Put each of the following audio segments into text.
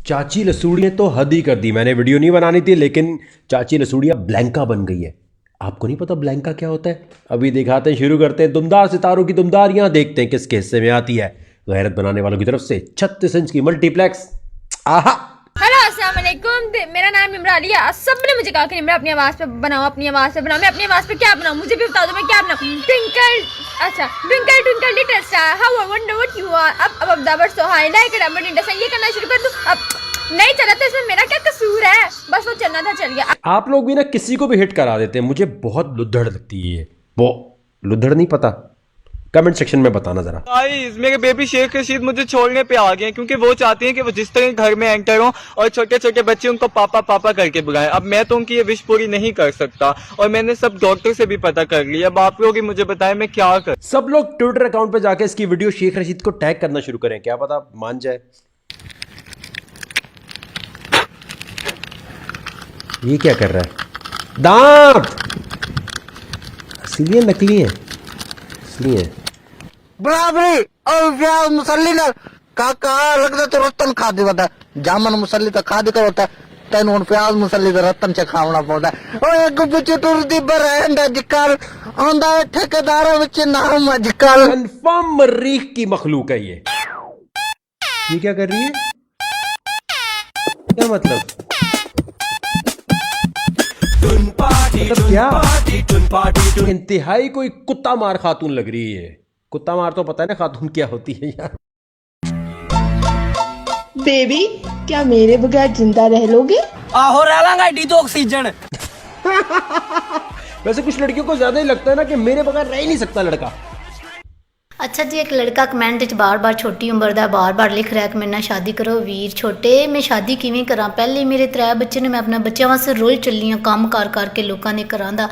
चाची लसूड़ी ने तो हद ही कर दी। मैंने वीडियो नहीं बनानी थी, लेकिन चाची लसूड़िया ब्लैंका बन गई है। आपको नहीं पता ब्लैंका क्या होता है? अभी दिखाते हैं, शुरू करते हैं। दुमदार सितारों की दुमदारियां देखते हैं किसके हिस्से में आती है। गैरत बनाने वालों की तरफ से 36 इंच की मल्टीप्लेक्स। आहा, हेलो अस्सलाम वालेकुम, मेरा नाम निमरालिया। सबने मुझे कहा कि निमरा अपनी आवाज़ पे बनाओ, अपनी आवाज़ पे बनाओ। मैं अपनी आवाज़ पे क्या बनाऊं? मुझे भी बता दो, मैं क्या बनाऊं? ट्विंकल, अच्छा twinkle twinkle little star, how I wonder what you are, अब the birds so high like a diamond in the sun. ये करना शुरू कर दूं? अब नहीं चला तो इसमें मेरा क्या कसूर है? बस वो चलना था, चल गया। आप लोग भी ना किसी को भी हिट करा देते हैं। मुझे बहुत लुद्धड़ लगती है ये। वो लुद्धड़ नहीं पता? कमेंट सेक्शन में बताना जरा। गाइस, मेरे बेबी शेख रशीद मुझे छोड़ने पे आ गए हैं क्योंकि वो चाहती हैं कि वो जिस तरह घर में एंटर हो और छोटे छोटे बच्चे उनको पापा पापा करके बुलाएं। अब मैं तो उनकी ये विश पूरी नहीं कर सकता और मैंने सब डॉक्टर से भी पता कर लिया। अब आप लोग ही मुझे बताएं मैं क्या कर। सब लोग ट्विटर अकाउंट पे जाके इसकी वीडियो शेख रशीद को टैग करना शुरू करें, क्या पता मान जाए। ये क्या कर रहा है? दांत असली है नकली है? असली है। बराबरी और प्याज मुसल्ली ना काका लगता तो रतन खा दे बता जामन मुसल्ली तो खा दे कर होता तेन उन प्याज मुसल्ली तो रतन से खावना पड़ता ओ एक पिछे टुर दी बरहंड अजकल आंदा ठेकेदार विच नाम अजकल। कंफर्म मरीख की मखलूक है ये क्या कर रही है? क्या मतलब क्या? इंतहाई कोई कुत्ता मार खातून लग रही है। कुत्ता मार तो पता है ना खातून क्या होती है यार। बेबी, क्या मेरे बगैर जिंदा रह लोगे? आहो रह लांगा डी तो ऑक्सीजन। वैसे कुछ लड़कियों को ज्यादा ही लगता है ना कि मेरे बगैर रह ही नहीं सकता लड़का। अच्छा जी, एक लड़का कमेंट च बार बार छोटी उम्र का बार बार लिख रहा है कि मेरे नाल शादी करो वीर छोटे। मैं शादी किवें करा? पहले मेरे 3 बच्चे ने, मैं अपने बच्चों वास्ते रोल चली हाँ काम कर करके लोगों ने घरां दा,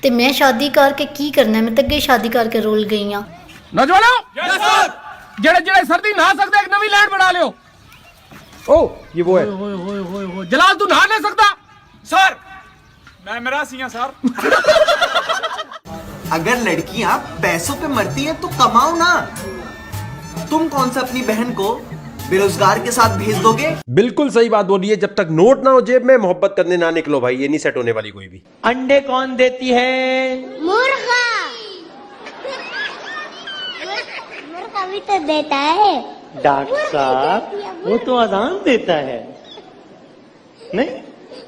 ते मैं शादी करके की करना? मैं तो अगे शादी करके रोल गई हाँ। नौजवानों, जेड़े जेड़े सर्दी नहा सकते एक नवी लैंड बना लियो। ओ ये वो है। जलाल तू नहा नहीं सकता? सर मैं मेरा सिया सर। अगर लड़कियां पैसों पे मरती हैं तो कमाओ ना। तुम कौन सा अपनी बहन को बेरोजगार के साथ भेज दोगे? बिल्कुल सही बात बोली है। जब तक नोट ना हो जेब में, मोहब्बत करने ना निकलो भाई। ये नहीं सेट होने वाली कोई भी। अंडे कौन देती है? मुर्गा। मुर्गा भी तो देता है। डॉक्टर साहब, वो तो अजान देता है नहीं?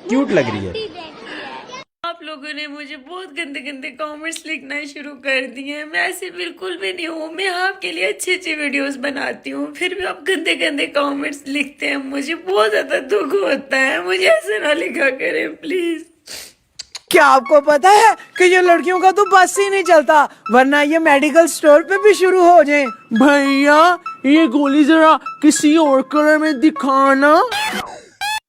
क्यूट लग रही है। आप लोगों ने मुझे बहुत गंदे गंदे कमेंट्स लिखना शुरू कर दिए हैं। मैं ऐसे बिल्कुल भी नहीं हूँ। मैं आपके लिए अच्छी अच्छी वीडियोस बनाती हूँ, फिर भी आप गंदे गंदे कमेंट्स लिखते हैं। मुझे बहुत ज्यादा दुख होता है। मुझे ऐसे ना लिखा करें प्लीज। क्या आपको पता है कि ये लड़कियों का तो बस ही नहीं चलता, वरना ये मेडिकल स्टोर पे भी शुरू हो जाए। भैया ये गोली जरा किसी और कलर में दिखाना।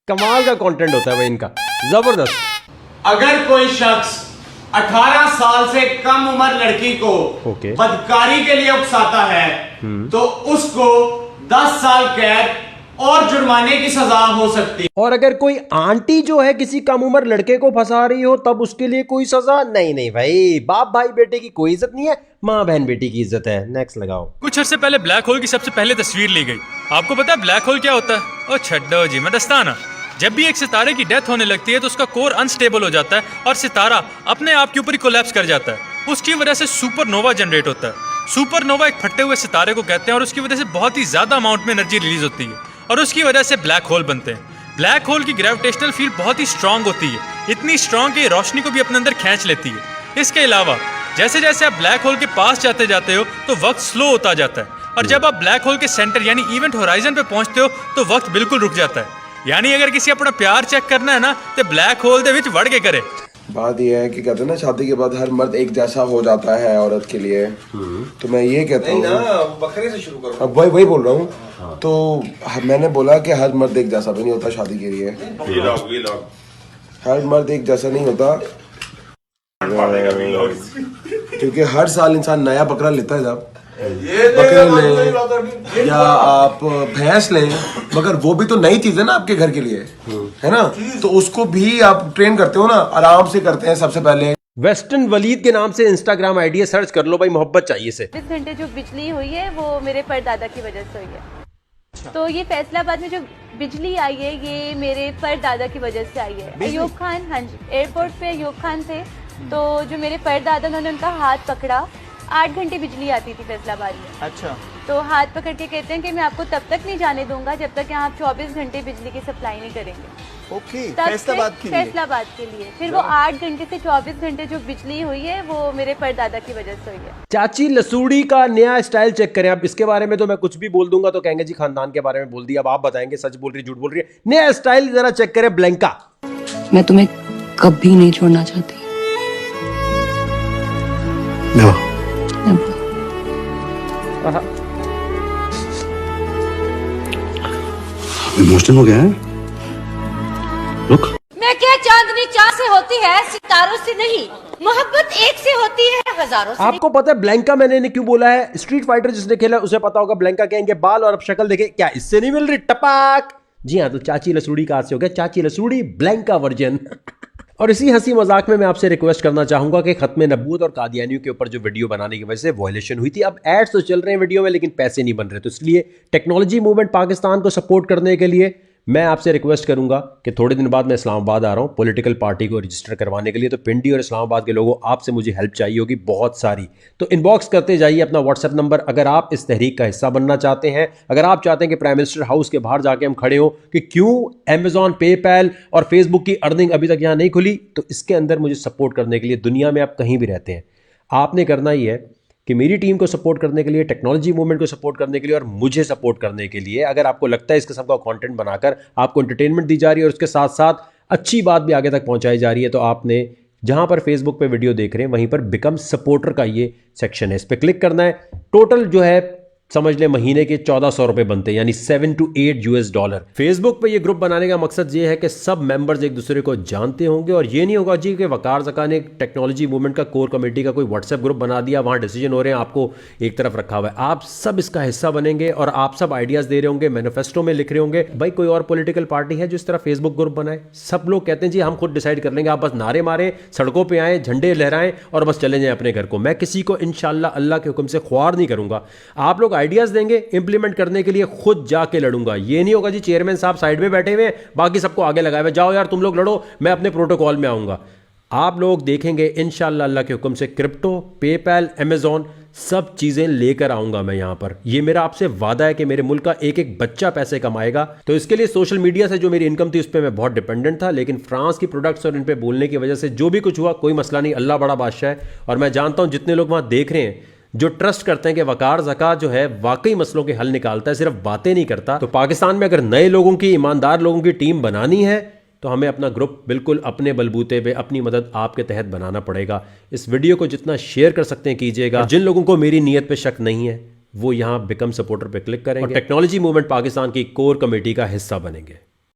कमाल का कंटेंट होता है भाई इनका, जबरदस्त। अगर कोई शख्स 18 साल से कम उम्र लड़की को बदकारी के लिए उकसाता है तो उसको 10 साल कैद और जुर्माने की सजा हो सकती है। और अगर कोई आंटी जो है किसी कम उम्र लड़के को फंसा रही हो तब उसके लिए कोई सजा नहीं। नहीं भाई, बाप भाई बेटे की कोई इज्जत नहीं है, माँ बहन बेटी की इज्जत है। नेक्स्ट लगाओ। कुछ अर्से पहले ब्लैक होल की सबसे पहले तस्वीर ली गई। आपको पता है ब्लैक होल क्या होता है? ओ छड्डो जी, मैं दस्ताना। जब भी एक सितारे की डेथ होने लगती है तो उसका कोर अनस्टेबल हो जाता है और सितारा अपने आप के ऊपर ही कोलैप्स कर जाता है। उसकी वजह से सुपरनोवा जनरेट होता है। सुपरनोवा एक फटे हुए सितारे को कहते हैं और उसकी वजह से बहुत ही ज्यादा अमाउंट में एनर्जी रिलीज होती है और उसकी वजह से ब्लैक होल बनते हैं। ब्लैक होल की ग्रेविटेशनल फील्ड बहुत ही स्ट्रांग होती है, इतनी स्ट्रांग कि रोशनी को भी अपने अंदर खींच लेती है। इसके अलावा जैसे जैसे आप ब्लैक होल के पास जाते जाते हो तो वक्त स्लो होता जाता है और जब आप ब्लैक होल के सेंटर यानी इवेंट होराइजन पे पहुंचते हो तो वक्त बिल्कुल रुक जाता है। यानी अगर किसी अपना प्यार चेक करना है ना तो ब्लैक होल दे विच वड़ के करे। बात यह है कि कहते हैं ना शादी के बाद हर मर्द एक जैसा हो जाता है औरत के लिए। तो मैं ये कहता हूँ, बकरे से शुरू करो। अब वही बोल रहा हूँ। तो मैंने बोला कि हर मर्द एक जैसा भी नहीं होता शादी के लिए। हर मर्द एक जैसा नहीं होता क्योंकि हर साल इंसान नया बकरा लेता है। जब बकरे लें या आप भैंस लें, मगर वो भी तो नई चीज है ना आपके घर के लिए, है ना? तो उसको भी आप ट्रेन करते हो ना, आराम से करते हैं। सबसे पहले वेस्टर्न वलीद के नाम से इंस्टाग्राम आईडी सर्च कर लो भाई, मोहब्बत चाहिए से। 24 घंटे जो बिजली हुई है वो मेरे परदादा की वजह से हुई है। तो ये फैसलाबाद में जो बिजली आई है ये मेरे परदादा की वजह से आई है। अयूब खान, हाँ जी, एयरपोर्ट पे अयूब खान थे, तो जो मेरे परदादा उन्होंने उनका हाथ पकड़ा, 8 घंटे बिजली आती थी फैसलाबाद में। अच्छा, तो हाथ पकड़ के कहते हैं कि मैं आपको तब तक नहीं जाने दूंगा जब तक यहाँ आप 24 घंटे बिजली की सप्लाई नहीं करेंगे। ओके, फैसलाबाद के लिए फिर वो 8 घंटे से 24 घंटे जो बिजली हुई है वो मेरे परदादा की वजह से हुई है। चाची लसूड़ी का नया स्टाइल चेक करें। अब इसके बारे में तो मैं कुछ भी बोल दूंगा तो कहेंगे जी खानदान के बारे में बोल दिया। अब आप बताएंगे सच बोल रही झूठ बोल रही है। नया स्टाइल जरा चेक करें ब्लैंका। मैं तुम्हें कभी नहीं छोड़ना चाहती। इमोशनल हो गया है। रुक, मैं क्या चांदनी चांद से होती है सितारों से नहीं, मोहब्बत एक से होती है हजारों से। आपको पता है ब्लैंका मैंने क्यों बोला है? स्ट्रीट फाइटर जिसने खेला उसे पता होगा ब्लैंका कहेंगे बाल, और अब शक्ल देखे क्या इससे नहीं मिल रही टपाक। जी हाँ, तो चाची लसूड़ी का आज से हो गया चाची लसूड़ी ब्लैंका वर्जन। और इसी हंसी मजाक में मैं आपसे रिक्वेस्ट करना चाहूंगा कि खत्म नबूवत और कादियानियों के ऊपर जो वीडियो बनाने की वजह से वायलेशन हुई थी, अब एड्स तो चल रहे हैं वीडियो में लेकिन पैसे नहीं बन रहे, तो इसलिए टेक्नोलॉजी मूवमेंट पाकिस्तान को सपोर्ट करने के लिए मैं आपसे रिक्वेस्ट करूंगा कि थोड़े दिन बाद मैं इस्लामाबाद आ रहा हूं पॉलिटिकल पार्टी को रजिस्टर करवाने के लिए। तो पिंडी और इस्लामाबाद के लोगों आपसे मुझे हेल्प चाहिए होगी बहुत सारी, तो इनबॉक्स करते जाइए अपना व्हाट्सएप नंबर अगर आप इस तहरीक का हिस्सा बनना चाहते हैं। अगर आप चाहते हैं कि प्राइम मिनिस्टर हाउस के बाहर जाके हम खड़े हों कि क्यों अमेजॉन, पेपैल और फेसबुक की अर्निंग अभी तक यहां नहीं खुली, तो इसके अंदर मुझे सपोर्ट करने के लिए दुनिया में आप कहीं भी रहते हैं आपने करना ही है कि मेरी टीम को सपोर्ट करने के लिए, टेक्नोलॉजी मूवमेंट को सपोर्ट करने के लिए और मुझे सपोर्ट करने के लिए, अगर आपको लगता है इस किस्म का कंटेंट बनाकर आपको एंटरटेनमेंट दी जा रही है और उसके साथ साथ अच्छी बात भी आगे तक पहुंचाई जा रही है, तो आपने जहां पर फेसबुक पे वीडियो देख रहे हैं वहीं पर बिकम सपोर्टर का ये सेक्शन है, इस पर क्लिक करना है। टोटल जो है समझ ले महीने के 1400 रुपए बनते हैं, यानी 7 to 8 $। फेसबुक पे ये ग्रुप बनाने का मकसद ये है कि सब मेंबर्स एक दूसरे को जानते होंगे और ये नहीं होगा जी कि वकार ज़का ने टेक्नोलॉजी मूवमेंट का कोर कमेटी का कोई व्हाट्सएप ग्रुप बना दिया, वहां डिसीजन हो रहे हैं, आपको एक तरफ रखा हुआ है। आप सब इसका हिस्सा बनेंगे और आप सब आइडियाज दे रहे होंगे, मैनिफेस्टो में लिख रहे होंगे। भाई कोई और पॉलिटिकल पार्टी है जो इस तरह फेसबुक ग्रुप बनाए? सब लोग कहते हैं जी हम खुद डिसाइड कर लेंगे, आप बस नारे मारें, सड़कों पर आए, झंडे लहराएं और बस चले जाएं अपने घर को। मैं किसी को इंशाल्लाह अल्लाह के हुक्म से ख्वार नहीं करूंगा। आप लोग आइडियाज देंगे, इंप्लीमेंट करने के लिए खुद जाके लड़ूंगा। ये नहीं होगा जी चेयरमैन साहब साइड में बैठे हुए बाकी सबको आगे लगाए हुए, जाओ यार तुम लोग लड़ो, मैं अपने प्रोटोकॉल में आऊंगा। आप लोग देखेंगे इंशाल्लाह अल्लाह के हुक्म से क्रिप्टो, पेपैल, अमेजॉन सब चीजें लेकर आऊंगा मैं यहां पर। ये मेरा आपसे वादा है कि मेरे मुल्क का एक एक बच्चा पैसे कमाएगा। तो इसके लिए सोशल मीडिया से जो मेरी इनकम थी उस पर मैं बहुत डिपेंडेंट था, लेकिन फ्रांस की प्रोडक्ट्स और इन पे बोलने की वजह से जो भी कुछ हुआ कोई मसला नहीं, अल्लाह बड़ा बादशाह है। और मैं जानता हूं जितने लोग वहां देख रहे हैं जो ट्रस्ट करते हैं कि वकार ज़का जो है वाकई मसलों के हल निकालता है, सिर्फ बातें नहीं करता, तो पाकिस्तान में अगर नए लोगों की, ईमानदार लोगों की टीम बनानी है तो हमें अपना ग्रुप बिल्कुल अपने बलबूते पे, अपनी मदद आपके तहत बनाना पड़ेगा। इस वीडियो को जितना शेयर कर सकते हैं कीजिएगा। जिन लोगों को मेरी नीयत पे शक नहीं है वो यहाँ बिकम सपोर्टर पे क्लिक करेंगे और टेक्नोलॉजी मूवमेंट पाकिस्तान की कोर कमेटी का हिस्सा बनेंगे।